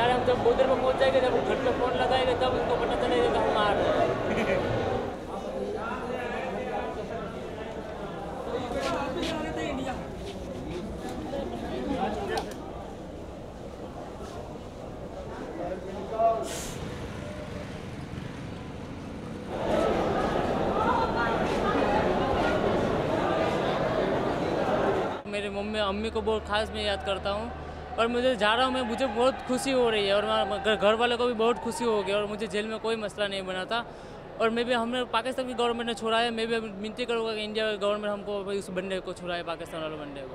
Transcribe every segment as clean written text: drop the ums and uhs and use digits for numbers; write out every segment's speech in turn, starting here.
बेचारे हम जब उधर पर पहुँच जाएंगे, जब घर पे फ़ोन लगाएंगे तब उनको पता चलेगा कि हम आ रहे हैं। मेरे अम्मी को बहुत खास मैं याद करता हूँ और मुझे जा रहा हूँ मैं, मुझे बहुत खुशी हो रही है और घर वालों को भी बहुत खुशी हो गई और मुझे जेल में कोई मसला नहीं बना था। और मैं भी हमें पाकिस्तान की गवर्नमेंट ने छोड़ा है, मैं भी विनती करूँगा कि इंडिया गवर्नमेंट हमको इस बंदे को छुड़ाए, पाकिस्तान वाले बंदे को।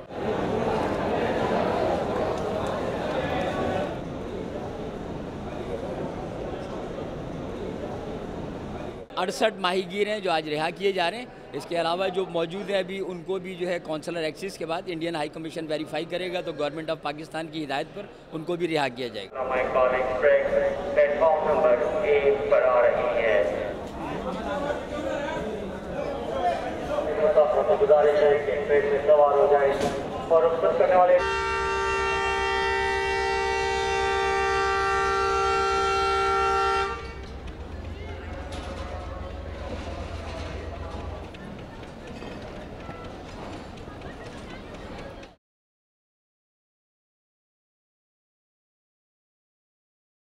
68 माहीगीर हैं जो आज रिहा किए जा रहे हैं। इसके अलावा जो मौजूद हैं अभी उनको भी जो है कौंसलर एक्सेस के बाद इंडियन हाई कमीशन वेरीफाई करेगा तो गवर्नमेंट ऑफ पाकिस्तान की हिदायत पर उनको भी रिहा किया जाएगा। प्लेटफॉर्म नंबर 1 पर आ रही है। गुजारिश है कि ट्रेन में सवार हो जाए और रुखसत करने वाले